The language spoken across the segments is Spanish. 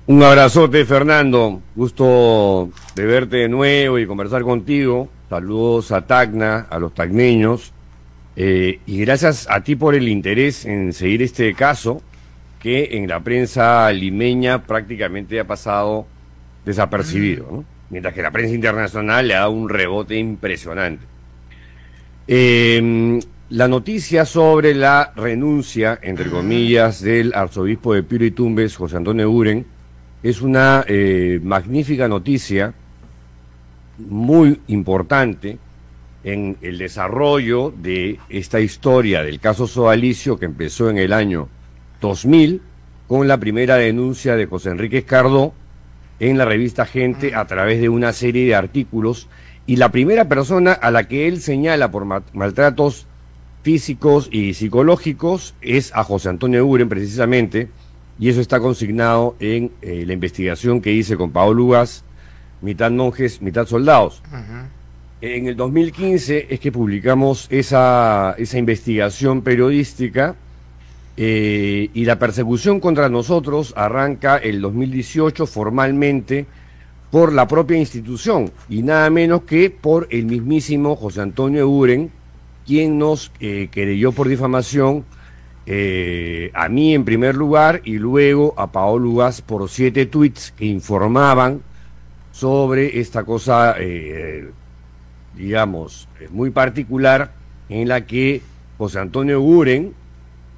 Un abrazote, Fernando. Gusto de verte de nuevo y conversar contigo. Saludos a Tacna, a los tacneños. Y gracias a ti por el interés en seguir este caso que en la prensa limeña prácticamente ha pasado desapercibido, ¿no? Mientras que la prensa internacional le ha dado un rebote impresionante. La noticia sobre la renuncia, entre comillas, del arzobispo de Piura y Tumbes, José Antonio Eguren, es una magnífica noticia, muy importante en el desarrollo de esta historia del caso Sodalicio, que empezó en el año 2000 con la primera denuncia de José Enrique Escardó en la revista Gente a través de una serie de artículos, y la primera persona a la que él señala por maltratos físicos y psicológicos es a José Antonio Eguren, precisamente, y eso está consignado en la investigación que hice con Paolo Ugaz, mitad monjes, mitad soldados. En el 2015 es que publicamos esa investigación periodística, y la persecución contra nosotros arranca el 2018 formalmente por la propia institución, y nada menos que por el mismísimo José Antonio Eguren, quien nos querelló por difamación, a mí en primer lugar y luego a Paolo Ugaz por 7 tweets que informaban sobre esta cosa, digamos, muy particular, en la que José Antonio Eguren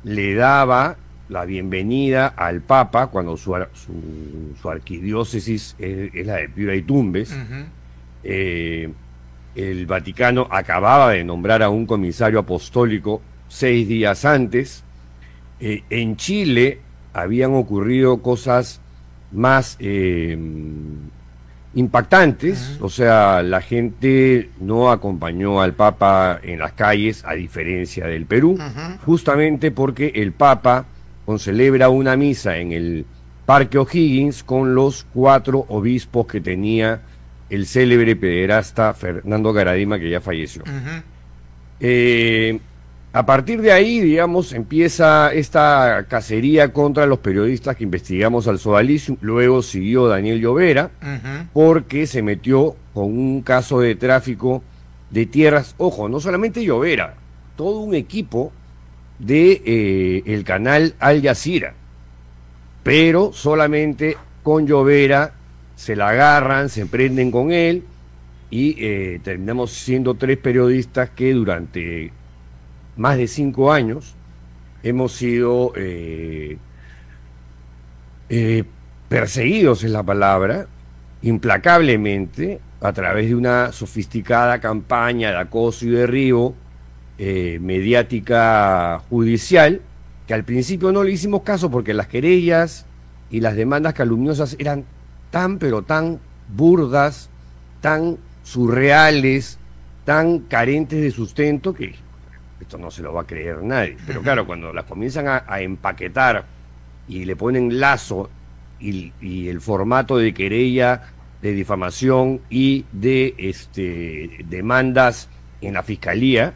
le daba la bienvenida al Papa cuando su arquidiócesis es la de Piura y Tumbes. El Vaticano acababa de nombrar a un comisario apostólico 6 días antes. En Chile habían ocurrido cosas más impactantes, o sea, la gente no acompañó al Papa en las calles, a diferencia del Perú, justamente porque el Papa celebra una misa en el Parque O'Higgins con los 4 obispos que tenía el célebre pederasta Fernando Caradima, que ya falleció. A partir de ahí, digamos, empieza esta cacería contra los periodistas que investigamos al Sodalicio. Luego siguió Daniel Llovera, porque se metió con un caso de tráfico de tierras. Ojo, no solamente Llovera, todo un equipo de el canal Al Jazeera, pero solamente con Llovera se la agarran, se prenden con él, y terminamos siendo 3 periodistas que durante más de 5 años hemos sido perseguidos, es la palabra, implacablemente, a través de una sofisticada campaña de acoso y derribo mediática judicial, que al principio no le hicimos caso porque las querellas y las demandas calumniosas eran tan pero tan burdas, tan surreales, tan carentes de sustento, que esto no se lo va a creer nadie. Pero claro, cuando las comienzan a empaquetar y le ponen lazo y el formato de querella, de difamación y de demandas en la fiscalía,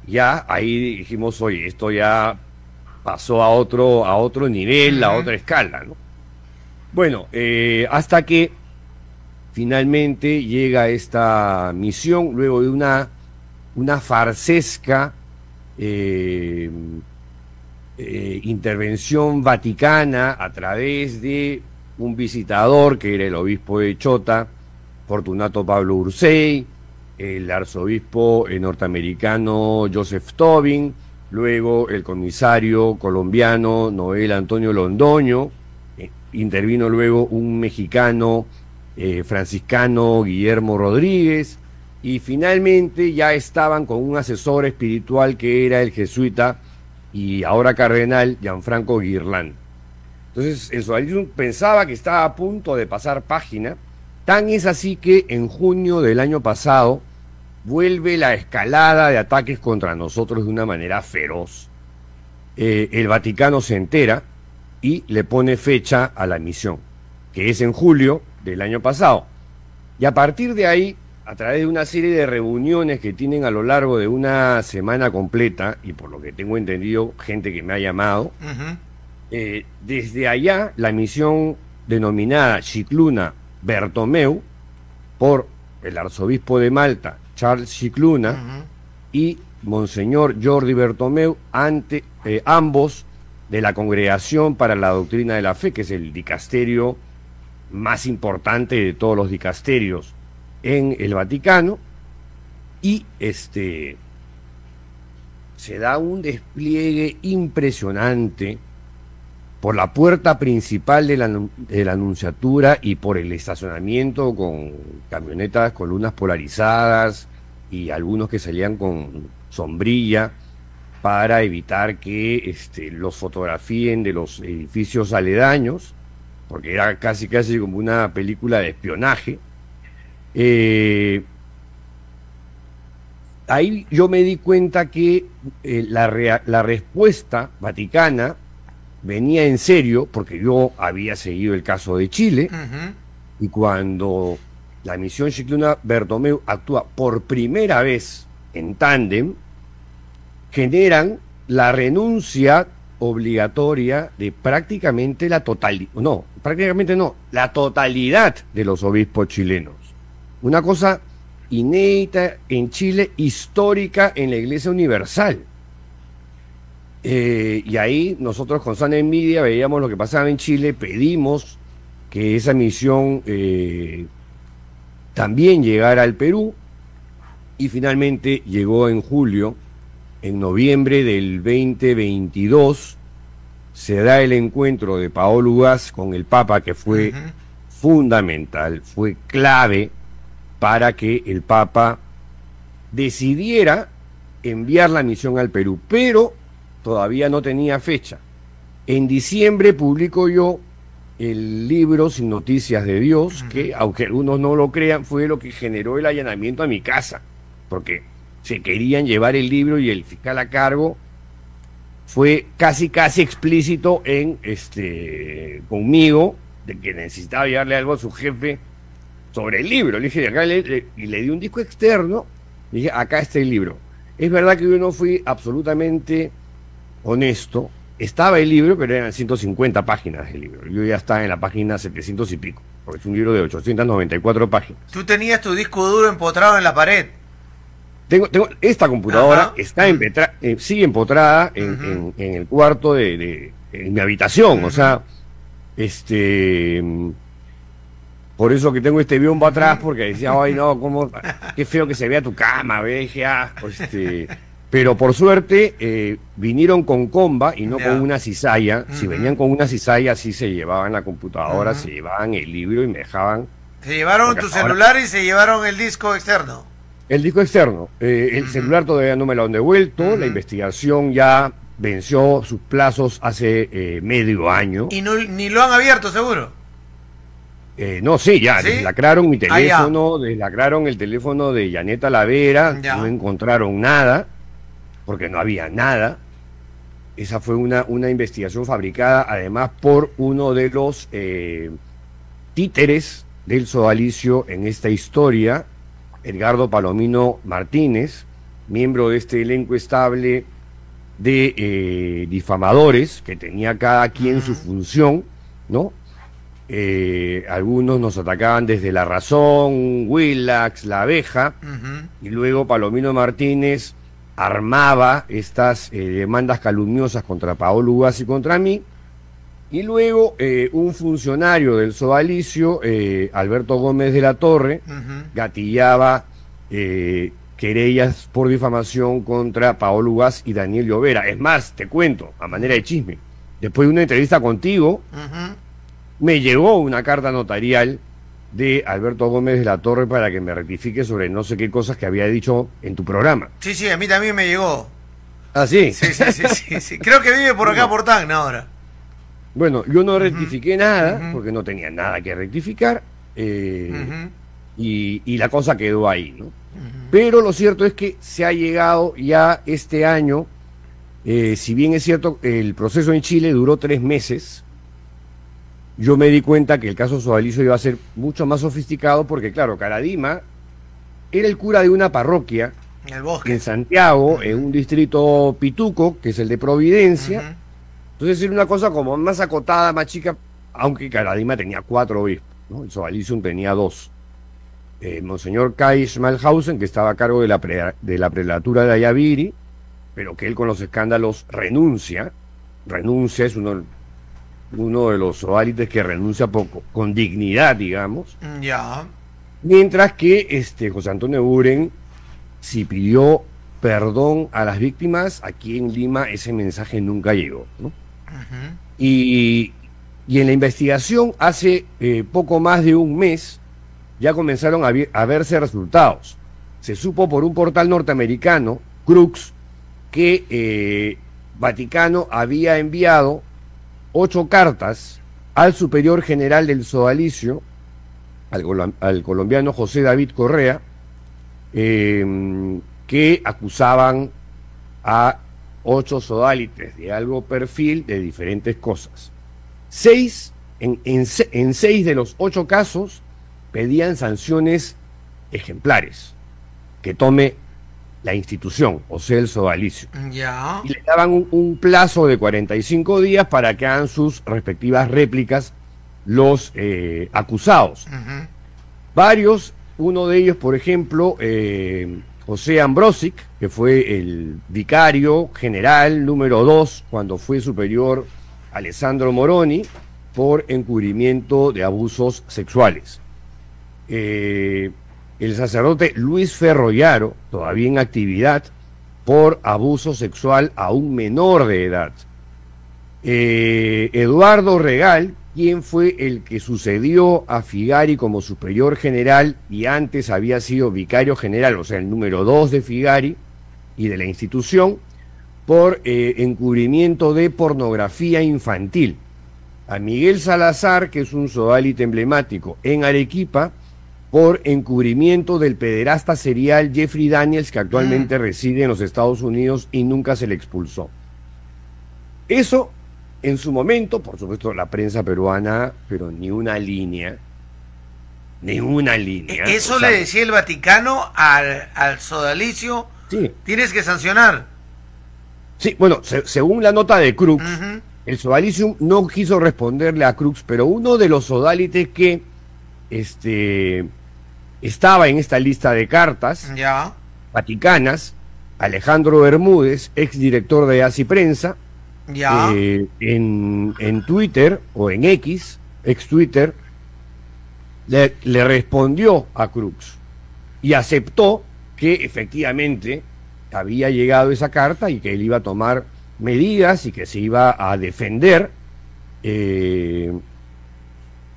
ya ahí dijimos, oye, esto ya pasó a otro nivel, a otra escala, ¿no? Bueno, hasta que finalmente llega esta misión, luego de una farsesca intervención vaticana a través de un visitador que era el obispo de Chota, Fortunato Pablo Ursay, el arzobispo norteamericano Joseph Tobin, luego el comisario colombiano Noel Antonio Londoño, intervino luego un mexicano franciscano Guillermo Rodríguez, y finalmente ya estaban con un asesor espiritual que era el jesuita y ahora cardenal Gianfranco Guirlán. Entonces el sodalicio pensaba que estaba a punto de pasar página. Tan es así que en junio del año pasado vuelve la escalada de ataques contra nosotros de una manera feroz. El Vaticano se entera y le pone fecha a la misión, que es en julio del año pasado. Y a partir de ahí, a través de una serie de reuniones que tienen a lo largo de una semana completa, y por lo que tengo entendido, gente que me ha llamado, Desde allá, la misión denominada Scicluna Bertomeu, por el arzobispo de Malta, Charles Scicluna, y Monseñor Jordi Bertomeu, ambos de la Congregación para la Doctrina de la Fe, que es el dicasterio más importante de todos los dicasterios en el Vaticano, y se da un despliegue impresionante por la puerta principal de la Nunciatura y por el estacionamiento con camionetas, columnas polarizadas y algunos que salían con sombrilla para evitar que los fotografíen de los edificios aledaños, porque era casi como una película de espionaje. Ahí yo me di cuenta que la respuesta vaticana venía en serio, porque yo había seguido el caso de Chile, y cuando la misión Scicluna Bertomeu actúa por primera vez en tándem, generan la renuncia obligatoria de prácticamente la totalidad de los obispos chilenos. Una cosa inédita en Chile, histórica en la Iglesia Universal. Y ahí nosotros con sana envidia veíamos lo que pasaba en Chile, pedimos que esa misión también llegara al Perú, y finalmente llegó en julio. En noviembre del 2022 se da el encuentro de Paolo Ugaz con el Papa, que fue fundamental, fue clave para que el Papa decidiera enviar la misión al Perú, pero todavía no tenía fecha. En diciembre publico yo el libro Sin Noticias de Dios, que, aunque algunos no lo crean, fue lo que generó el allanamiento a mi casa, porque se querían llevar el libro y el fiscal a cargo fue casi explícito en conmigo, de que necesitaba llevarle algo a su jefe sobre el libro. Le dije, acá y le di un disco externo, le dije, acá está el libro. Es verdad que yo no fui absolutamente honesto, estaba el libro, pero eran 150 páginas del libro. Yo ya estaba en la página 700 y pico, porque es un libro de 894 páginas. Tú tenías tu disco duro empotrado en la pared. Tengo esta computadora, está sigue empotrada en el cuarto en mi habitación, o sea, por eso que tengo este biombo atrás, porque decía, ay no, qué feo que se vea tu cama, dije, pero por suerte vinieron con comba y no con una cizalla. Si venían con una cizalla, sí se llevaban la computadora, se llevaban el libro y me dejaban. Se llevaron tu celular y se llevaron el disco externo. El disco externo, el celular todavía no me lo han devuelto, la investigación ya venció sus plazos hace medio año. ¿Y ni lo han abierto, seguro? No, sí, ya, ¿sí? Deslacraron mi teléfono, deslacraron el teléfono de Janet Talavera, no encontraron nada, porque no había nada. Esa fue una investigación fabricada además por uno de los títeres del sodalicio en esta historia, Edgardo Palomino Martínez, miembro de este elenco estable de difamadores, que tenía cada quien su función, ¿no? Algunos nos atacaban desde La Razón, Willax, La Abeja, y luego Palomino Martínez armaba estas demandas calumniosas contra Paolo Ugaz y contra mí, y luego un funcionario del sodalicio, Alberto Gómez de la Torre, gatillaba querellas por difamación contra Paolo Ugaz y Daniel Llovera. Es más, te cuento, a manera de chisme, después de una entrevista contigo, me llegó una carta notarial de Alberto Gómez de la Torre para que me rectifique sobre no sé qué cosas que había dicho en tu programa. Sí, a mí también me llegó. ¿Ah, sí? Sí. Creo que vive por acá, por Tacna ahora. Bueno, yo no rectifiqué nada, porque no tenía nada que rectificar, y la cosa quedó ahí, ¿no? Pero lo cierto es que se ha llegado ya este año, si bien es cierto, el proceso en Chile duró 3 meses, yo me di cuenta que el caso sodalicio iba a ser mucho más sofisticado, porque claro, Caradima era el cura de una parroquia en el bosque, en Santiago, en un distrito pituco, que es el de Providencia, Entonces era una cosa como más acotada, más chica, aunque Caradima tenía 4 obispos, ¿no? El Sodalicium tenía 2. Monseñor Kai Schmalhausen, que estaba a cargo de la prelatura de Ayaviri, pero que él con los escándalos renuncia, es uno de los sodalites que renuncia poco, con dignidad, digamos. Ya. Mientras que José Antonio Buren, si pidió perdón a las víctimas, aquí en Lima ese mensaje nunca llegó, ¿no? Y en la investigación, hace poco más de un mes, ya comenzaron a verse resultados. Se supo por un portal norteamericano, Crux, que Vaticano había enviado 8 cartas al superior general del sodalicio, al colombiano José David Correa, que acusaban a 8 sodalites de algo perfil de diferentes cosas. En 6 de los 8 casos pedían sanciones ejemplares que tome la institución, o sea, el sodalicio. Ya. Y le daban un plazo de 45 días para que hagan sus respectivas réplicas los acusados. Varios, uno de ellos, por ejemplo, José Ambrosic, que fue el vicario general número 2 cuando fue superior Alessandro Moroni, por encubrimiento de abusos sexuales. El sacerdote Luis Ferroyaro, todavía en actividad, por abuso sexual a un menor de edad. Eduardo Regal, quien fue el que sucedió a Figari como superior general y antes había sido vicario general, o sea, el número 2 de Figari y de la institución, por encubrimiento de pornografía infantil. A Miguel Salazar, que es un sodalite emblemático en Arequipa, por encubrimiento del pederasta serial Jeffrey Daniels, que actualmente reside en los Estados Unidos y nunca se le expulsó. Eso, en su momento, por supuesto, la prensa peruana, pero ni una línea. Eso, o sea, le decía el Vaticano al sodalicio, sí, tienes que sancionar. Sí, bueno, según la nota de Crux, el sodalicium no quiso responderle a Crux, pero uno de los sodalites que estaba en esta lista de cartas vaticanas, Alejandro Bermúdez, exdirector de ASI Prensa, en Twitter o en ex Twitter, le respondió a Crux y aceptó que efectivamente había llegado esa carta y que él iba a tomar medidas y que se iba a defender,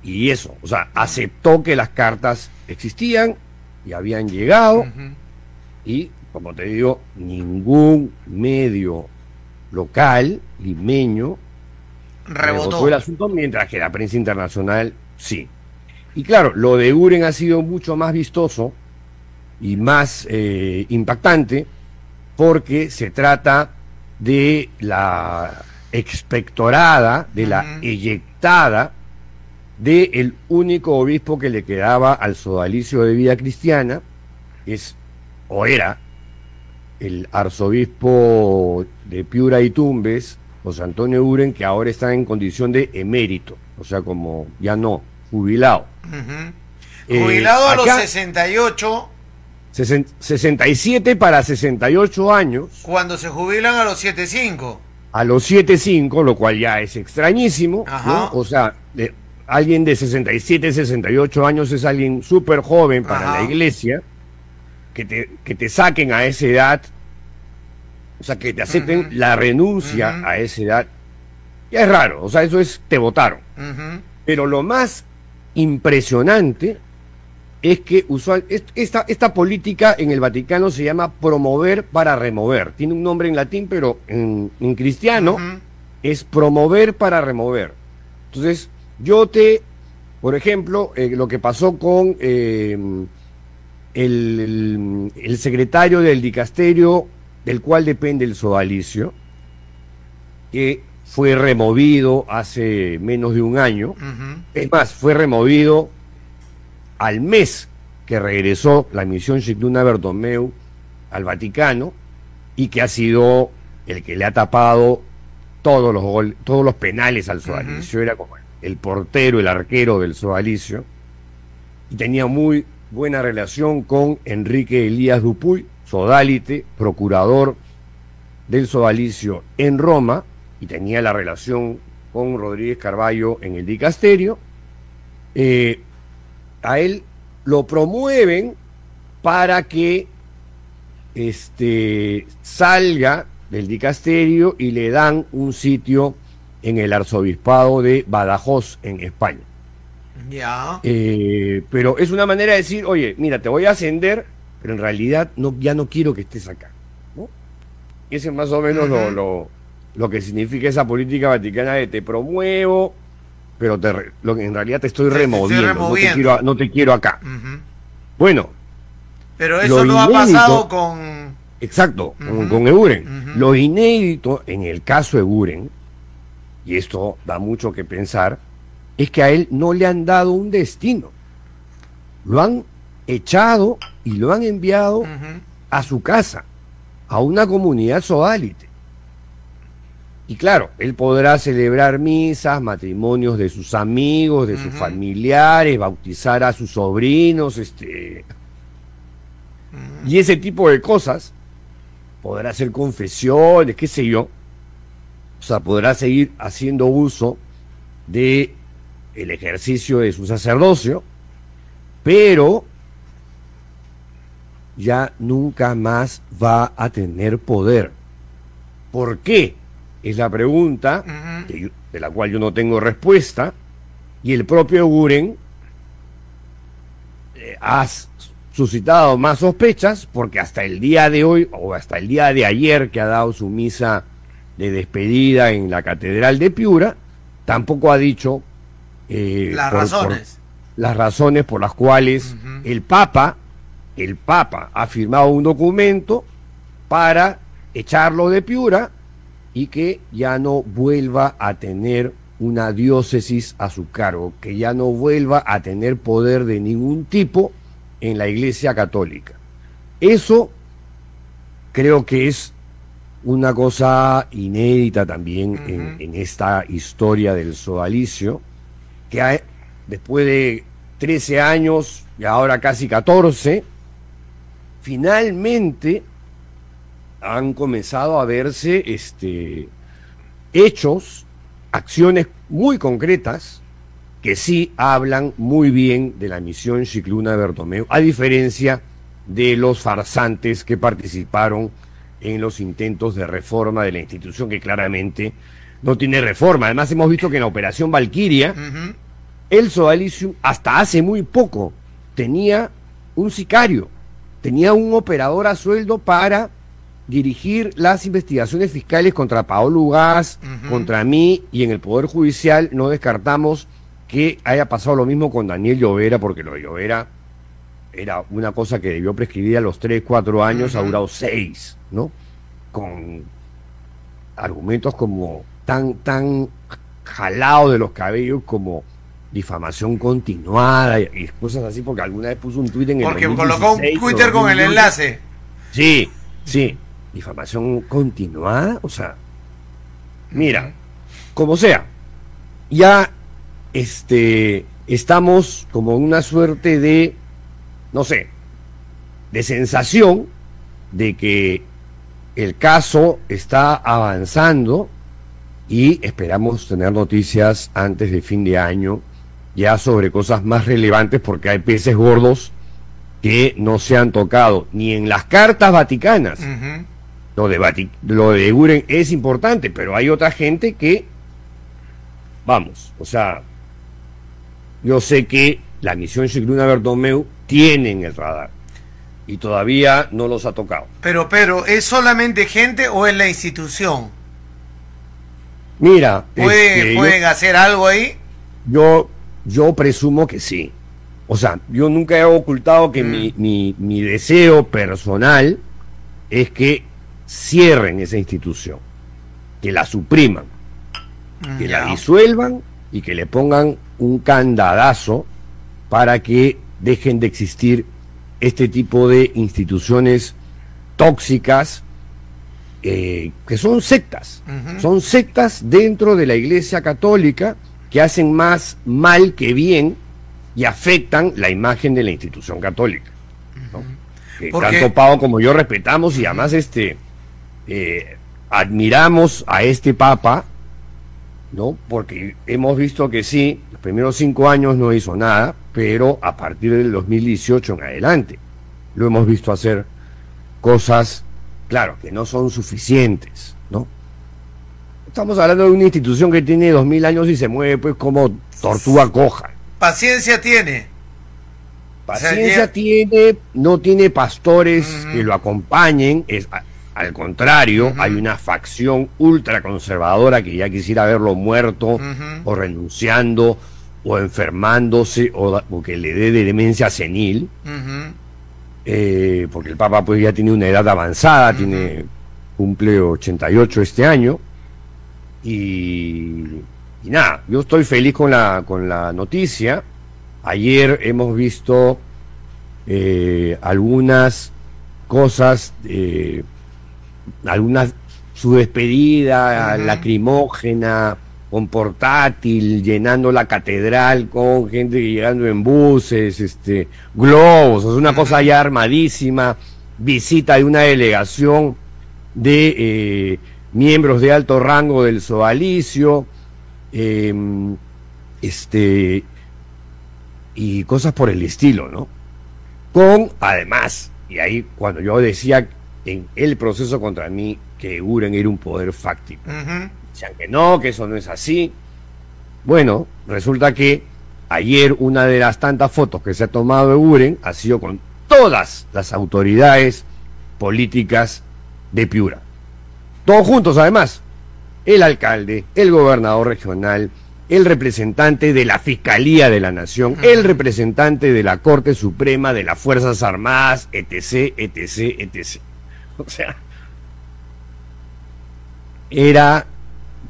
y eso, o sea, aceptó que las cartas existían y habían llegado, y como te digo, ningún medio local, limeño, rebotó el asunto, mientras que la prensa internacional sí. Y claro, lo de Buren ha sido mucho más vistoso y más impactante, porque se trata de la expectorada, de la eyectada del único obispo que le quedaba al sodalicio de vida cristiana, era el arzobispo de Piura y Tumbes, José Antonio Buren, que ahora está en condición de emérito, o sea, como ya no, jubilado. Jubilado a los 68. 67 para 68 años. Cuando se jubilan a los 75. A los 75, lo cual ya es extrañísimo, ¿no? O sea, alguien de 67, 68 años es alguien súper joven para la iglesia, que te saquen a esa edad, o sea, que te acepten la renuncia a esa edad, ya es raro, o sea, eso es, te votaron. Pero lo más impresionante es que esta política en el Vaticano se llama promover para remover. Tiene un nombre en latín, pero en cristiano es promover para remover. Entonces, por ejemplo, lo que pasó con el secretario del dicasterio del cual depende el sodalicio, que fue removido hace menos de un año. Es más, fue removido al mes que regresó la misión Scicluna Bertomeu al Vaticano, y que ha sido el que le ha tapado todos los penales al sodalicio, era como el portero, el arquero del sodalicio, y tenía muy buena relación con Enrique Elías Dupuy, sodalite, procurador del sodalicio en Roma, y tenía la relación con Rodríguez Carvalho en el dicasterio. A él lo promueven para que salga del dicasterio y le dan un sitio en el arzobispado de Badajoz, en España. Ya. Pero es una manera de decir, oye, mira, te voy a ascender, pero en realidad ya no quiero que estés acá, ¿no? Ese es más o menos lo que significa esa política vaticana de te promuevo, pero en realidad te estoy removiendo. No te quiero acá. Bueno. Pero eso no ha pasado con... Exacto, con Eguren. Lo inédito en el caso Eguren, y esto da mucho que pensar, es que a él no le han dado un destino. Lo han echado y lo han enviado a su casa, a una comunidad sodalite. Y claro, él podrá celebrar misas, matrimonios de sus amigos, de sus familiares, bautizar a sus sobrinos, y ese tipo de cosas. Podrá hacer confesiones, qué sé yo. O sea, podrá seguir haciendo uso de el ejercicio de su sacerdocio, pero ya nunca más va a tener poder. ¿Por qué? Es la pregunta de la cual yo no tengo respuesta, y el propio Eguren ha suscitado más sospechas, porque hasta el día de hoy, o hasta el día de ayer, que ha dado su misa de despedida en la Catedral de Piura, tampoco ha dicho las razones por las cuales el Papa ha firmado un documento para echarlo de Piura y que ya no vuelva a tener una diócesis a su cargo, que ya no vuelva a tener poder de ningún tipo en la Iglesia Católica. Eso creo que es una cosa inédita también en esta historia del sodalicio, que después de 13 años y ahora casi 14, finalmente han comenzado a verse hechos, acciones muy concretas que sí hablan muy bien de la misión Scicluna de Bertomeu, a diferencia de los farsantes que participaron en los intentos de reforma de la institución, que claramente no tiene reforma. Además, hemos visto que en la Operación Valquiria, el sodalicio hasta hace muy poco tenía un sicario, tenía un operador a sueldo para dirigir las investigaciones fiscales contra Paolo Ugaz, contra mí, y en el Poder Judicial no descartamos que haya pasado lo mismo con Daniel Llovera, porque lo de Llovera era una cosa que debió prescribir a los 3, 4 años, ha durado 6, ¿no? Con argumentos como tan jalados de los cabellos como difamación continuada y cosas así, porque alguna vez puso un tuit en el porque colocó un Twitter con el enlace. Sí, difamación continuada, o sea, mira, como sea, ya estamos como en una suerte de, no sé, de sensación de que el caso está avanzando y esperamos tener noticias antes de fin de año ya sobre cosas más relevantes, porque hay peces gordos que no se han tocado ni en las cartas vaticanas. Lo de Eguren es importante, pero hay otra gente que, vamos, o sea, yo sé que la misión Scicluna Bertomeu tiene en el radar y todavía no los ha tocado. Pero ¿es solamente gente o es la institución? Mira, ¿Pueden hacer algo ahí? Yo presumo que sí. O sea, yo nunca he ocultado que mi deseo personal es que cierren esa institución, que la supriman, que la disuelvan y que le pongan un candadazo para que dejen de existir este tipo de instituciones tóxicas que son sectas, son sectas dentro de la Iglesia Católica que hacen más mal que bien y afectan la imagen de la institución católica, ¿no? Tanto Pau como yo respetamos y además admiramos a este Papa, ¿no? Porque hemos visto que sí, los primeros 5 años no hizo nada, pero a partir del 2018 en adelante lo hemos visto hacer cosas, claro, que no son suficientes, ¿no? Estamos hablando de una institución que tiene 2000 años y se mueve pues como tortuga coja. Paciencia tiene. Paciencia tiene, no tiene pastores que lo acompañen, al contrario, hay una facción ultraconservadora que ya quisiera verlo muerto o renunciando o enfermándose o que le dé de demencia senil, porque el Papa pues ya tiene una edad avanzada, cumple 88 este año y nada, yo estoy feliz con la noticia. Ayer hemos visto algunas cosas, su despedida lacrimógena, con portátil, llenando la catedral con gente llegando en buses, globos, es una cosa ya armadísima, visita de una delegación de miembros de alto rango del sodalicio, y cosas por el estilo, ¿no? Con, además, y ahí cuando yo decía en el proceso contra mí que Eguren era un poder fáctico, decían que eso no es así. Bueno, resulta que ayer una de las tantas fotos que se ha tomado Eguren ha sido con todas las autoridades políticas de Piura. Todos juntos, además. El alcalde, el gobernador regional, el representante de la Fiscalía de la Nación, el representante de la Corte Suprema, de las Fuerzas Armadas, etc., etc., etc. O sea, era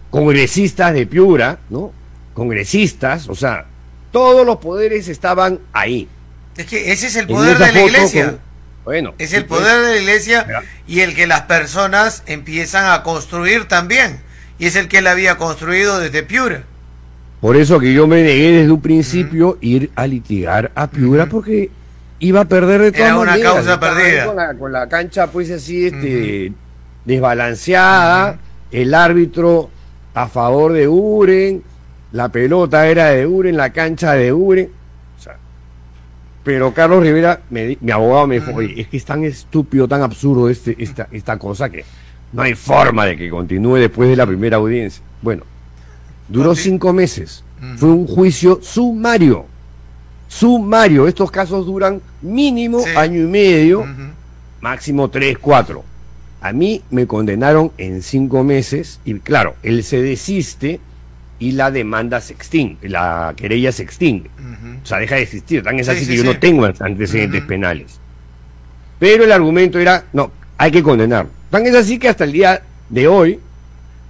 congresistas de Piura, ¿no? Congresistas, o sea, todos los poderes estaban ahí. Es que ese es el poder de la Iglesia. Bueno, es el poder de la Iglesia y el que las personas empiezan a construir también. Y es el que él había construido desde Piura. Por eso que yo me negué desde un principio ir a litigar a Piura, porque iba a perder de todas maneras. Era una causa perdida. Con la cancha pues así desbalanceada, el árbitro a favor de Eguren, la pelota era de Eguren, la cancha de Eguren. O sea, pero Carlos Rivera, mi abogado me dijo, oye, es que es tan estúpido, tan absurdo esta cosa que no hay forma de que continúe después de la primera audiencia. Bueno, duró 5 meses. Fue un juicio sumario. Sumario. Estos casos duran mínimo año y medio, máximo 3, 4. A mí me condenaron en 5 meses y claro, él se desiste y la demanda se extingue, la querella se extingue. O sea, deja de existir. Tan es así que yo no tengo antecedentes penales. Pero el argumento era, no, hay que condenar. Tan es así que hasta el día de hoy,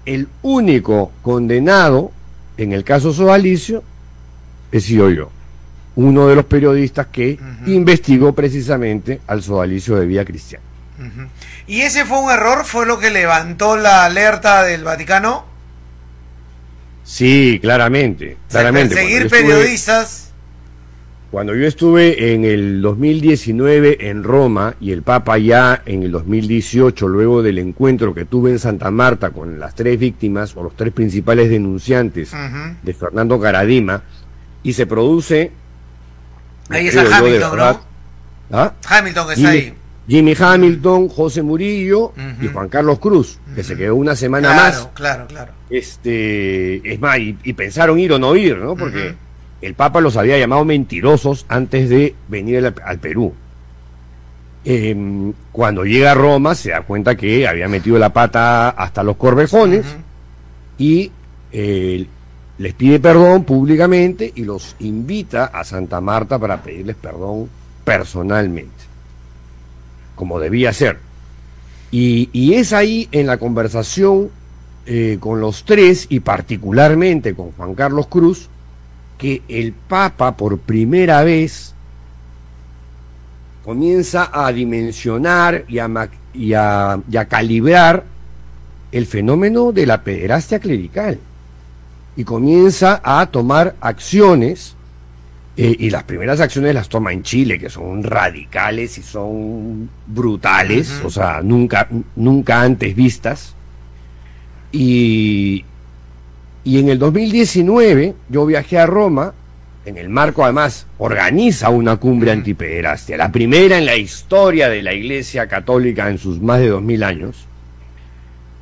el único condenado en el caso Sodalicio he sido yo, uno de los periodistas que investigó precisamente al Sodalicio de Vía Cristiana. ¿Y ese fue un error? ¿Fue lo que levantó la alerta del Vaticano? Sí, claramente. Perseguir periodistas. Cuando yo estuve en el 2019 en Roma y el Papa ya en el 2018, luego del encuentro que tuve en Santa Marta con las 3 víctimas o los 3 principales denunciantes de Fernando Caradima, y se produce... Ahí está Hamilton, ¿no? ¿Ah? Hamilton está ahí. Jimmy Hamilton, José Murillo y Juan Carlos Cruz, que se quedó una semana más. Claro. Es más, y pensaron ir o no ir, ¿no? Porque el Papa los había llamado mentirosos antes de venir al Perú. Cuando llega a Roma se da cuenta que había metido la pata hasta los corvejones y les pide perdón públicamente y los invita a Santa Marta para pedirles perdón personalmente, como debía ser. Y es ahí en la conversación con los 3 y particularmente con Juan Carlos Cruz que el Papa por primera vez comienza a dimensionar y a calibrar el fenómeno de la pederastia clerical y comienza a tomar acciones, y las primeras acciones las toma en Chile, que son radicales y son brutales, o sea, nunca antes vistas. Y en el 2019 yo viajé a Roma, en el marco además organiza una cumbre antipederastia, la primera en la historia de la Iglesia Católica en sus más de 2000 años,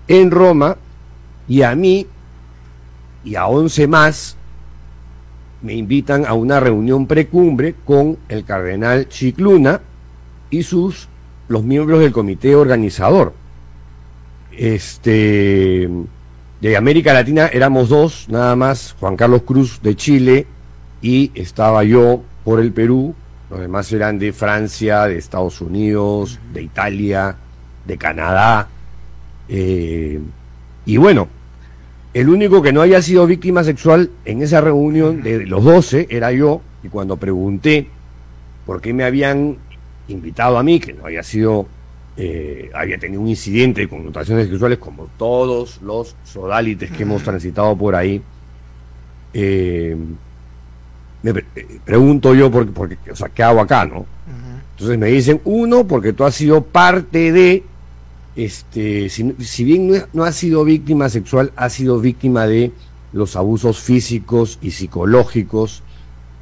en Roma, y a mí y a 11 más me invitan a una reunión precumbre con el cardenal Scicluna y los miembros del comité organizador. De América Latina éramos dos, nada más, Juan Carlos Cruz de Chile y estaba yo por el Perú, los demás eran de Francia, de Estados Unidos, de Italia, de Canadá, y bueno, el único que no había sido víctima sexual en esa reunión de los 12 era yo, y cuando pregunté por qué me habían invitado a mí, que no había sido, había tenido un incidente de connotaciones sexuales como todos los sodalites que hemos transitado por ahí, pregunto yo, porque, o sea, ¿qué hago acá, no? Entonces me dicen, uno, porque tú has sido parte de, si bien no ha sido víctima sexual, ha sido víctima de los abusos físicos y psicológicos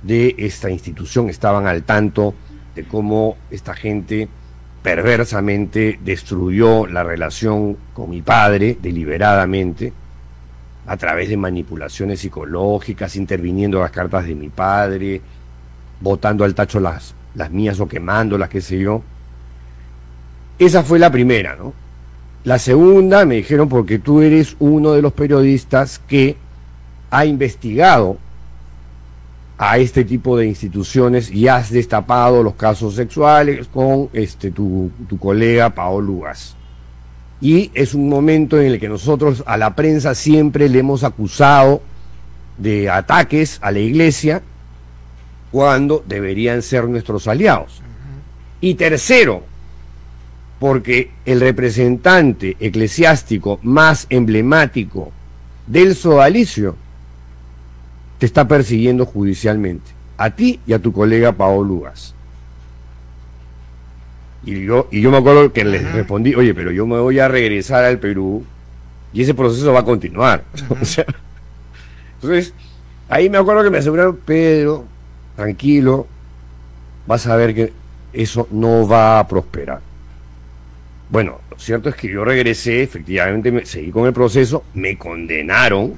de esta institución. Estaban al tanto de cómo esta gente perversamente destruyó la relación con mi padre deliberadamente, a través de manipulaciones psicológicas, interviniendo las cartas de mi padre, botando al tacho las mías o quemándolas, qué sé yo. Esa fue la primera, ¿no? La segunda me dijeron, porque tú eres uno de los periodistas que ha investigado a este tipo de instituciones y has destapado los casos sexuales con tu colega Paolo Lugas. Y es un momento en el que nosotros a la prensa siempre le hemos acusado de ataques a la Iglesia cuando deberían ser nuestros aliados. Y tercero, porque el representante eclesiástico más emblemático del sodalicio te está persiguiendo judicialmente, a ti y a tu colega Paolo Lugas. Y yo me acuerdo que les respondí, oye, pero yo me voy a regresar al Perú y ese proceso va a continuar. O sea, entonces, ahí me acuerdo que me aseguraron, Pedro, tranquilo, vas a ver que eso no va a prosperar. Bueno, lo cierto es que yo regresé, efectivamente seguí con el proceso, me condenaron,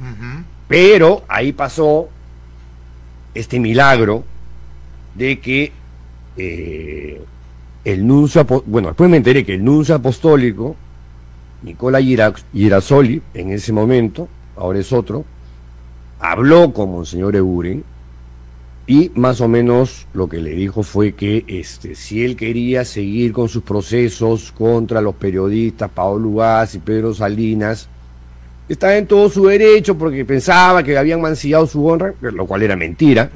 pero ahí pasó este milagro de que el nuncio, bueno, después me enteré que el nuncio apostólico, Nicola Girasoli, en ese momento, ahora es otro, habló con Monseñor Eguren y más o menos lo que le dijo fue que si él quería seguir con sus procesos contra los periodistas Paolo Lugas y Pedro Salinas, estaba en todo su derecho porque pensaba que habían mancillado su honra, lo cual era mentira.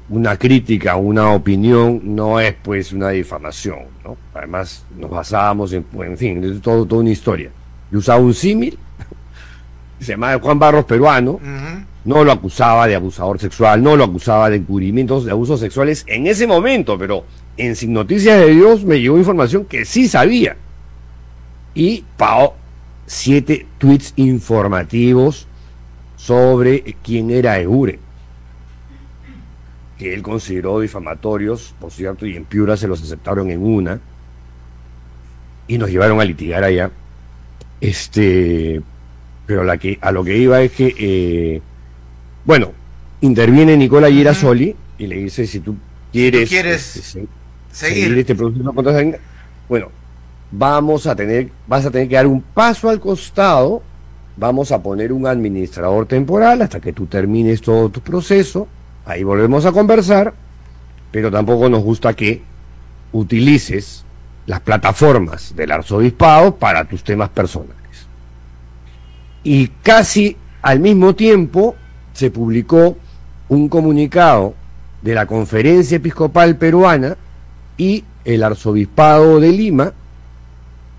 Una crítica, una opinión no es pues una difamación, ¿no? Además nos basábamos en fin, es toda una historia. Yo usaba un símil, se llamaba Juan Barros Peruano, no lo acusaba de abusador sexual, no lo acusaba de encubrimientos de abusos sexuales en ese momento, pero en Sin Noticias de Dios me llegó información que sí sabía. Y 7 tweets informativos sobre quién era Eguren, que él consideró difamatorios, por cierto, y en Piura se los aceptaron en una, y nos llevaron a litigar allá. Pero a lo que iba es que, bueno, interviene Nicola Girasoli y le dice, si tú quieres seguir este proceso contra Salinas, bueno, vas a tener que dar un paso al costado, vamos a poner un administrador temporal hasta que tú termines todo tu proceso, ahí volvemos a conversar, pero tampoco nos gusta que utilices las plataformas del arzobispado para tus temas personales. Y casi al mismo tiempo se publicó un comunicado de la Conferencia Episcopal Peruana y el Arzobispado de Lima,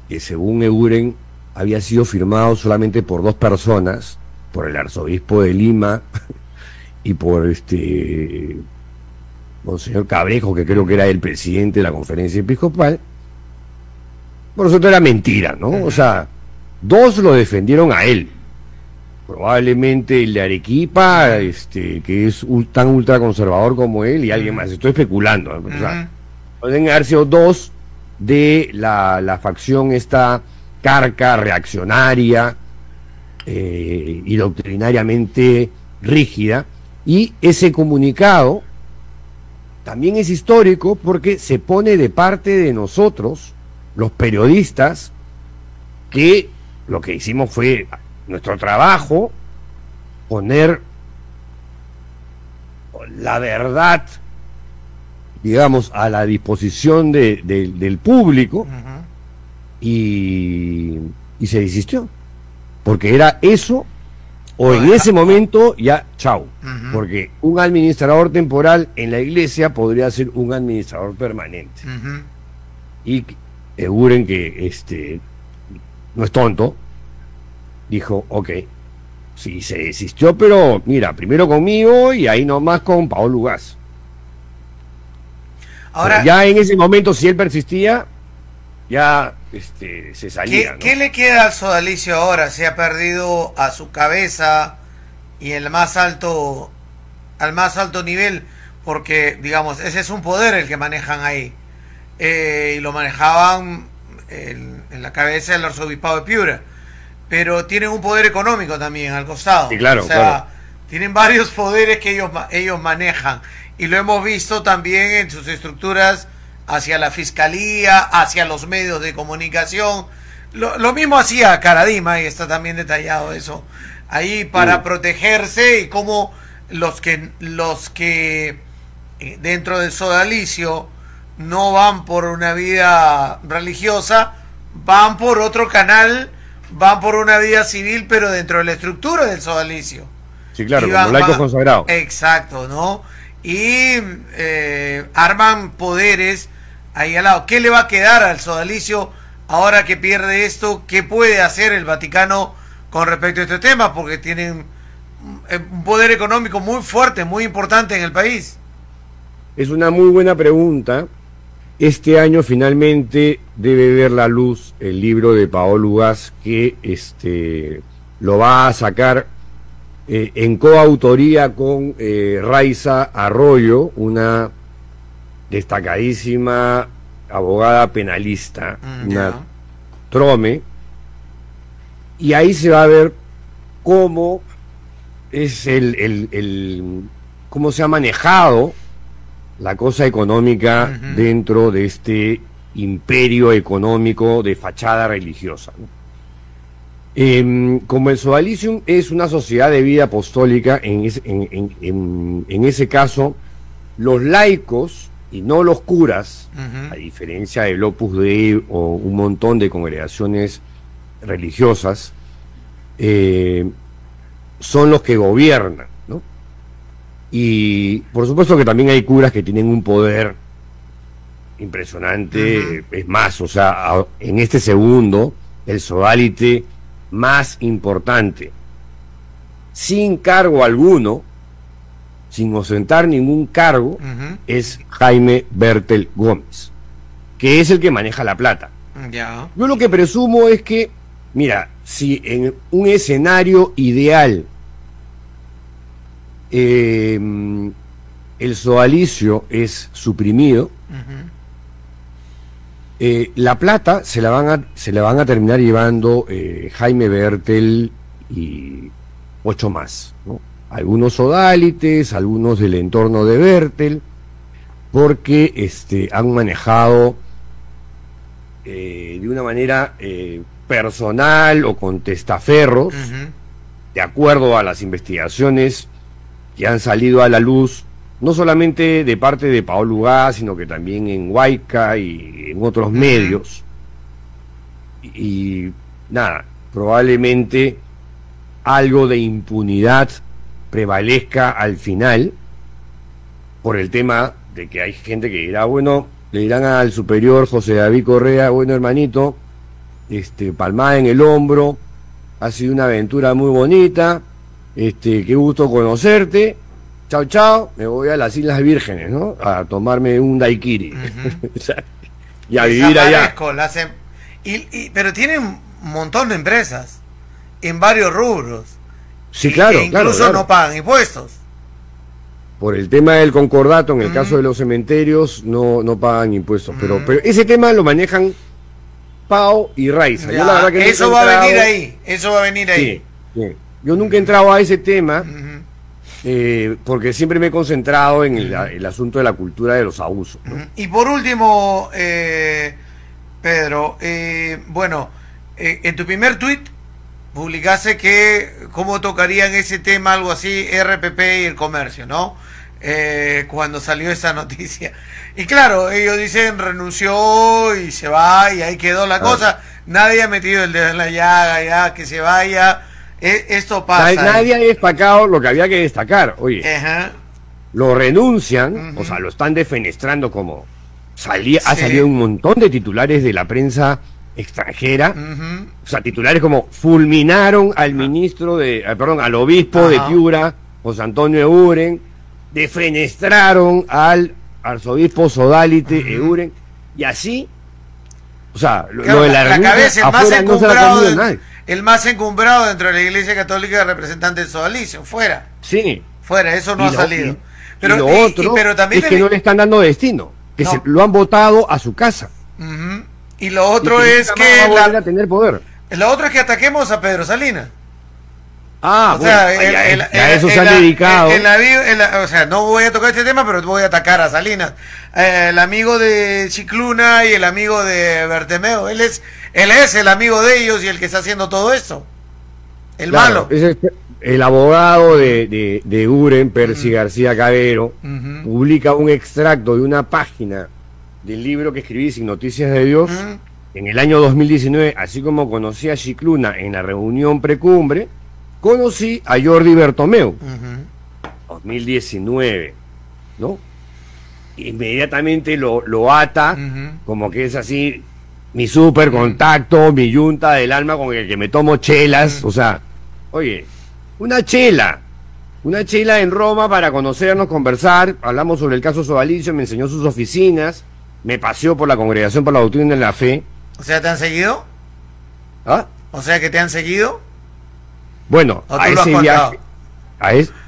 que según Eguren había sido firmado solamente por dos personas, por el arzobispo de Lima y por Monseñor Cabrejo, que creo que era el presidente de la conferencia episcopal. Por eso era mentira, ¿no? O sea, dos lo defendieron a él. Probablemente el de Arequipa, que es tan ultraconservador como él, y alguien más. Estoy especulando, ¿no? O sea, pueden haber sido dos de la facción esta carca, reaccionaria y doctrinariamente rígida. Y ese comunicado también es histórico porque se pone de parte de nosotros, los periodistas, que lo que hicimos fue nuestro trabajo, poner la verdad, digamos, a la disposición del público, y se desistió, porque era eso, o en ese momento ya, chau, porque un administrador temporal en la iglesia podría ser un administrador permanente. Y Eguren, que no es tonto, dijo, ok, sí, se desistió, pero mira, primero conmigo y ahí nomás con Paolo Ugaz. Ahora, pero ya en ese momento, si él persistía, ya se salía. ¿Qué le queda al sodalicio ahora? Se ha perdido a su cabeza y al más alto nivel, porque, digamos, ese es un poder el que manejan ahí. Y lo manejaban en la cabeza del arzobispado de Piura. Pero tienen un poder económico también al costado. Sí, claro, o sea, claro, tienen varios poderes que ellos manejan. Y lo hemos visto también en sus estructuras hacia la fiscalía, hacia los medios de comunicación. Lo mismo hacía Caradima, y está también detallado eso. Ahí para protegerse, y como los que dentro del sodalicio no van por una vida religiosa, van por otro canal, van por una vida civil, pero dentro de la estructura del sodalicio. Sí, claro, como laicos consagrados. Exacto, ¿no? Y arman poderes ahí al lado. ¿Qué le va a quedar al sodalicio ahora que pierde esto? ¿Qué puede hacer el Vaticano con respecto a este tema? Porque tienen un poder económico muy fuerte, muy importante en el país. Es una muy buena pregunta. Este año finalmente debe ver la luz el libro de Paolo Ugaz, que lo va a sacar en coautoría con Raiza Arroyo, una destacadísima abogada penalista, una trome, y ahí se va a ver cómo es cómo se ha manejado la cosa económica dentro de este imperio económico de fachada religiosa, ¿no? Como el Sodalicium es una sociedad de vida apostólica, en ese caso, los laicos y no los curas, a diferencia del Opus Dei o un montón de congregaciones religiosas, son los que gobiernan, ¿no? Y por supuesto que también hay curas que tienen un poder impresionante. Es más, o sea, en este segundo, el sodalite más importante, sin cargo alguno, sin ostentar ningún cargo, es Jaime Bertel Gómez, que es el que maneja la plata. Yo lo que presumo es que, mira, si en un escenario ideal el sodalicio es suprimido, la plata se la van a terminar llevando Jaime Bertel y 8 más, ¿no? Algunos sodalites, algunos del entorno de Bertel, porque han manejado de una manera personal o con testaferros, de acuerdo a las investigaciones que han salido a la luz, no solamente de parte de Paolo Ugaz, sino que también en Huayca y en otros medios. Y nada, probablemente algo de impunidad prevalezca al final, por el tema de que hay gente que dirá, bueno, le dirán al superior José David Correa, bueno, hermanito, palmada en el hombro, ha sido una aventura muy bonita, qué gusto conocerte, chao chao, me voy a las Islas Vírgenes, ¿no? A tomarme un daiquiri. O sea, y a vivir allá. Pero tienen un montón de empresas en varios rubros. Sí, claro, que incluso claro. no pagan impuestos. Por el tema del concordato, en el caso de los cementerios, no pagan impuestos. Pero ese tema lo manejan Pao y Raiza. Ya, Yo la verdad que eso va a venir ahí. Eso va a venir ahí. Sí. Yo nunca he entrado a ese tema porque siempre me he concentrado en el asunto de la cultura de los abusos, ¿no? Y por último, Pedro, bueno, en tu primer tuit publicaste que cómo tocarían ese tema, algo así, RPP y el comercio, ¿no? Cuando salió esa noticia. Y claro, ellos dicen renunció y se va y ahí quedó la cosa. Nadie ha metido el dedo en la llaga, ya que se vaya. Esto pasa. Nadie ha destacado lo que había que destacar. Oye, lo renuncian, o sea, lo están defenestrando como ha salido un montón de titulares de la prensa extranjera, o sea, titulares como fulminaron al ministro al obispo de Piura, José Antonio Eguren, defenestraron al arzobispo Sodalite Eguren, y así, o sea, claro, lo de la cabeza, el más encumbrado dentro de la Iglesia Católica es el representante de Sodalicio, fuera. Sí. Fuera, eso no ha salido. Pero lo otro pero también es que no le están dando destino, que lo han votado a su casa. Y lo otro es que va a tener poder. Lo otro es que ataquemos a Pedro Salinas. O sea, a eso se han dedicado. O sea, no voy a tocar este tema, pero voy a atacar a Salinas. El amigo de Chicluna y el amigo de Bertemeo. Él es el amigo de ellos y el que está haciendo todo esto. Malo. Es el abogado de Uren, Percy García Cabero, publica un extracto de una página del libro que escribí, Sin Noticias de Dios, en el año 2019, así como conocí a Chicluna en la reunión precumbre, conocí a Jordi Bertomeu, 2019, ¿no? Inmediatamente lo ata, como que es así, mi super contacto, mi yunta del alma con el que me tomo chelas, o sea, oye, una chela en Roma para conocernos, conversar, hablamos sobre el caso Sodalicio, me enseñó sus oficinas, me paseó por la Congregación por la Doctrina de la Fe. O sea, ¿te han seguido? ¿Ah? O sea, ¿que te han seguido? Bueno, a ese viaje,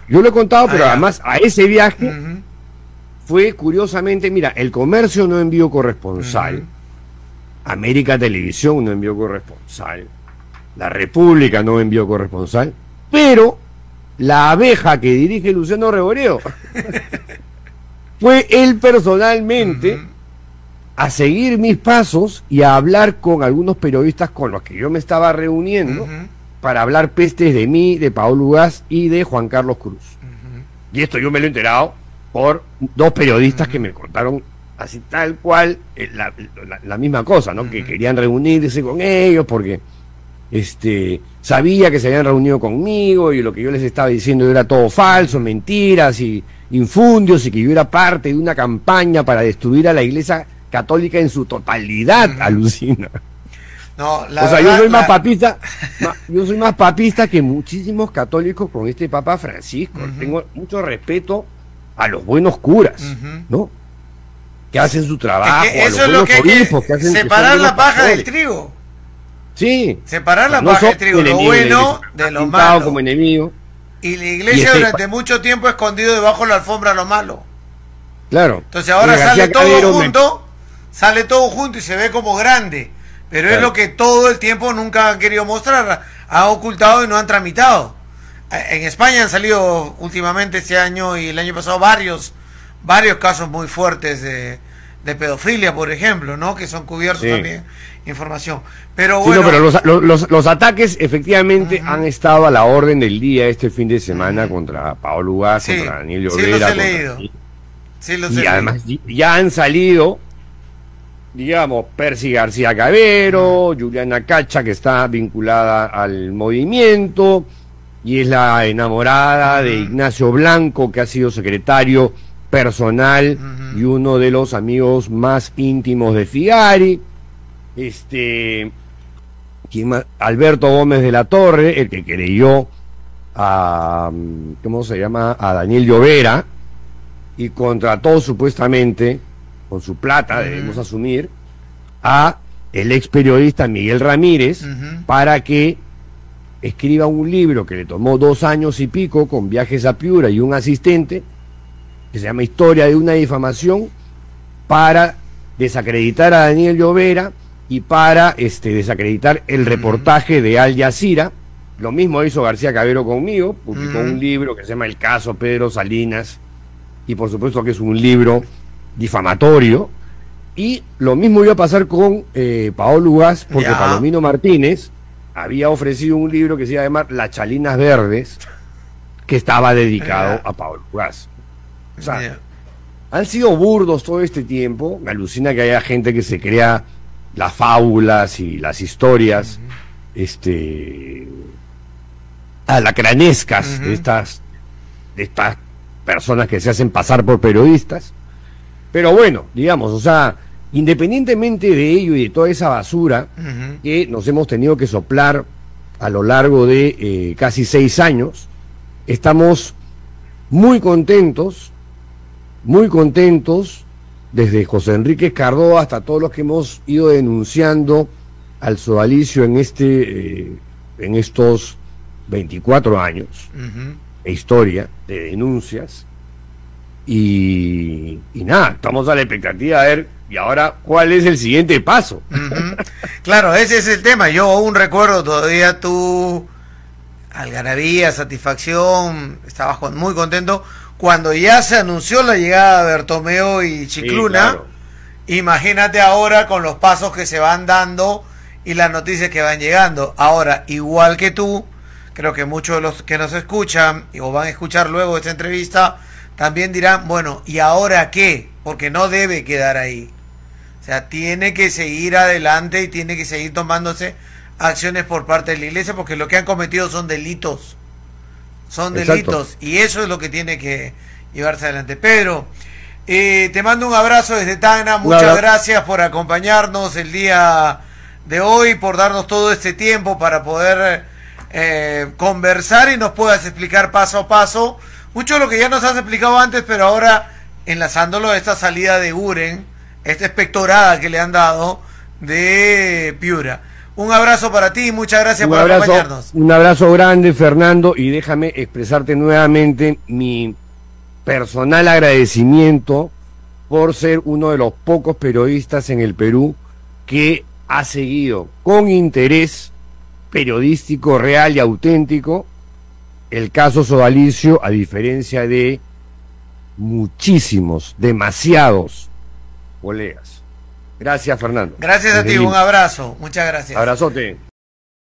yo lo he contado, pero además a ese viaje fue curiosamente, mira, el Comercio no envió corresponsal, América Televisión no envió corresponsal, La República no envió corresponsal, pero la abeja que dirige Luciano Reboreo fue él personalmente a seguir mis pasos y a hablar con algunos periodistas con los que yo me estaba reuniendo para hablar pestes de mí, de Paolo Ugaz y de Juan Carlos Cruz. Y esto yo me lo he enterado por dos periodistas que me contaron así tal cual la misma cosa, ¿no? Que querían reunirse con ellos porque sabía que se habían reunido conmigo y lo que yo les estaba diciendo era todo falso, mentiras y infundios, y que yo era parte de una campaña para destruir a la Iglesia Católica en su totalidad, alucina. No, o sea, yo soy más papista, yo soy más papista que muchísimos católicos con este Papa Francisco. Tengo mucho respeto a los buenos curas, ¿no? Que hacen su trabajo, es que eso a los buenos obispos, que hacen separar la paja del trigo. Sí. Separar la paja del trigo, lo bueno de lo malo. Como enemigo. Y la Iglesia durante mucho tiempo ha escondido debajo de la alfombra lo malo. Claro. Entonces ahora sale todo junto y se ve como grande. Pero es lo que todo el tiempo nunca han querido mostrar, han ocultado y no han tramitado. En España han salido últimamente este año y el año pasado varios casos muy fuertes de pedofilia, por ejemplo, ¿no? Que son cubiertos también información. Pero bueno. Sí, no, pero los ataques efectivamente han estado a la orden del día este fin de semana contra Paolo Ugaz, contra Daniel Llobera. Sí, los he leído. Además ya han salido, digamos, Percy García Cabero, Juliana Cacha, que está vinculada al movimiento, y es la enamorada de Ignacio Blanco, que ha sido secretario personal y uno de los amigos más íntimos de Figari. Alberto Gómez de la Torre, el que creyó a, ¿cómo se llama?, a Daniel Llovera, y contrató supuestamente, con su plata, debemos asumir, a el ex periodista Miguel Ramírez, para que escriba un libro que le tomó 2 años y pico, con viajes a Piura y un asistente, que se llama Historia de una difamación, para desacreditar a Daniel Llovera y para desacreditar el reportaje de Al Jazeera. Lo mismo hizo García Cabero conmigo, publicó un libro que se llama El caso Pedro Salinas, y por supuesto que es un libro difamatorio, y lo mismo iba a pasar con Paolo Ugaz, porque Palomino Martínez había ofrecido un libro que se iba a llamar Las Chalinas Verdes, que estaba dedicado a Paolo Ugaz. O sea, han sido burdos todo este tiempo. Me alucina que haya gente que se crea las fábulas y las historias alacranescas de estas personas que se hacen pasar por periodistas. Pero bueno, digamos, o sea, independientemente de ello y de toda esa basura que nos hemos tenido que soplar a lo largo de casi 6 años, estamos muy contentos, desde José Enrique Cardó hasta todos los que hemos ido denunciando al sodalicio en estos 24 años de historia, de denuncias, y nada, estamos a la expectativa de ver, y ahora, ¿cuál es el siguiente paso? Claro, ese es el tema. Yo aún recuerdo todavía tu algarabía, satisfacción, estabas muy contento cuando ya se anunció la llegada de Bertomeu y Chicluna. Sí, claro. Imagínate ahora con los pasos que se van dando y las noticias que van llegando. Ahora, igual que tú, creo que muchos de los que nos escuchan o van a escuchar luego esta entrevista también dirán, bueno, ¿y ahora qué? Porque no debe quedar ahí. O sea, tiene que seguir adelante y tiene que seguir tomándose acciones por parte de la iglesia, porque lo que han cometido son delitos. Son delitos. Exacto. Y eso es lo que tiene que llevarse adelante. Pedro, te mando un abrazo desde Tacna. Muchas gracias por acompañarnos el día de hoy, por darnos todo este tiempo para poder conversar y nos puedas explicar paso a paso mucho de lo que ya nos has explicado antes, pero ahora enlazándolo a esta salida de Uren, esta espectorada que le han dado de Piura. Un abrazo para ti y muchas gracias por acompañarnos. Un abrazo grande, Fernando, y déjame expresarte nuevamente mi personal agradecimiento por ser uno de los pocos periodistas en el Perú que ha seguido con interés periodístico real y auténtico el caso sodalicio, a diferencia de muchísimos, demasiados colegas. Gracias, Fernando. Gracias a ti, un abrazo. Muchas gracias. Abrazote.